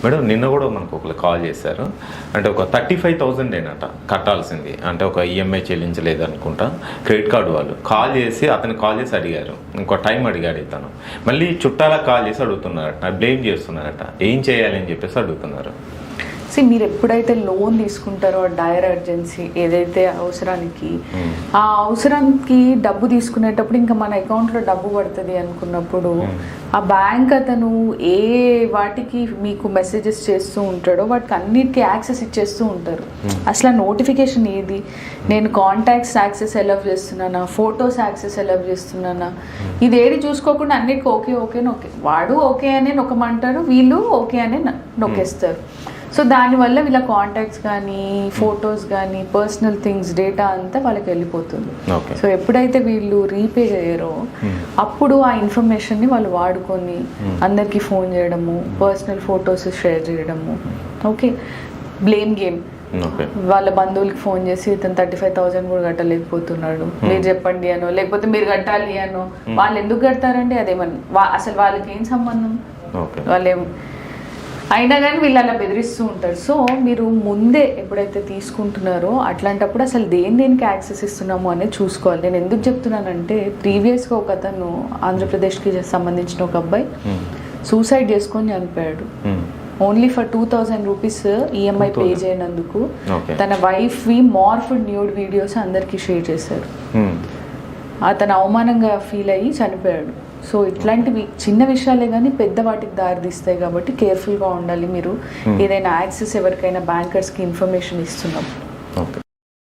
Madam నిన్న కూడా మనకు ఒకరు కాల్ చేశారు. అంటే ఒక 35,000 ఏనట కట్టాల్సింది, అంటే ఒక ఈఎంఐ చెల్లించలేదు అనుకుంటా. క్రెడిట్ కార్డు వాళ్ళు కాల్ చేసి అడిగారు, ఇంకో టైం అడిగాడు ఇతను. మళ్ళీ చుట్టాలకు కాల్ చేసి అడుగుతున్నారట, బ్లేమ్ చేస్తున్నారట, ఏం చేయాలి అని చెప్పేసి అడుగుతున్నారు. మీరు ఎప్పుడైతే లోన్ తీసుకుంటారో డైర్ అర్జెన్సీ ఏదైతే అవసరానికి ఆ అవసరానికి డబ్బు తీసుకునేటప్పుడు ఇంకా మన అకౌంట్లో డబ్బు పడుతుంది అనుకున్నప్పుడు ఆ బ్యాంక్ అతను ఏ వాటికి మీకు మెసేజెస్ చేస్తూ ఉంటాడో వాటికి అన్నిటికీ యాక్సెస్ ఇచ్చేస్తూ ఉంటారు. అసలు నోటిఫికేషన్ ఏది, నేను కాంటాక్ట్స్ యాక్సెస్ అలౌ చేస్తున్నానా, ఫొటోస్ యాక్సెస్ అలౌ చేస్తున్నానా, ఇది ఏది చూసుకోకుండా అన్నిటికీ ఓకే ఓకే నొక్కే, వాడు ఓకే అనే నొక్కమంటారు, వీళ్ళు ఓకే అనే నొక్కేస్తారు. సో దానివల్ల వీళ్ళ కాంటాక్ట్స్ కానీ ఫొటోస్ కానీ పర్సనల్ థింగ్స్ డేటా అంతా వాళ్ళకి వెళ్ళిపోతుంది. సో ఎప్పుడైతే వీళ్ళు రీపే చేయరో అప్పుడు ఆ ఇన్ఫర్మేషన్ని వాళ్ళు వాడుకొని అందరికీ ఫోన్ చేయడము, పర్సనల్ ఫొటోస్ షేర్ చేయడము. Okay, blame game. వాళ్ళ బంధువులకి ఫోన్ చేసి ఇతను 35,000 కూడా కట్టలేకపోతున్నాడు, మీరు చెప్పండి అనో, లేకపోతే మీరు కట్టాలి అనో. వాళ్ళు ఎందుకు కడతారండి, అదేమన్నా అసలు వాళ్ళకి ఏం సంబంధం, వాళ్ళేం అయినా కానీ వీళ్ళు అలా బెదిరిస్తూ ఉంటారు. సో మీరు ముందే ఎప్పుడైతే తీసుకుంటున్నారో అట్లాంటప్పుడు అసలు దేనికి యాక్సెస్ ఇస్తున్నాము అనేది చూసుకోవాలి. నేను ఎందుకు చెప్తున్నానంటే ప్రీవియస్గా ఒక అతను ఆంధ్రప్రదేశ్కి సంబంధించిన ఒక అబ్బాయి సూసైడ్ చేసుకొని చనిపోయాడు. Only for 2,000 rupees EMI pay చేయనందుకు తన వైఫ్వి మార్ఫ్డ్ న్యూడ్ వీడియోస్ అందరికీ షేర్ చేశారు. అతను అవమానంగా ఫీల్ అయ్యి చనిపోయాడు. సో ఇట్లాంటివి చిన్న విషయాలే కానీ పెద్ద వాటికి దారితీస్తాయి కాబట్టి కేర్ఫుల్గా ఉండాలి మీరు ఏదైనా యాక్సెస్ ఎవరికైనా బ్యాంకర్స్కి ఇన్ఫర్మేషన్ ఇస్తున్నప్పుడు.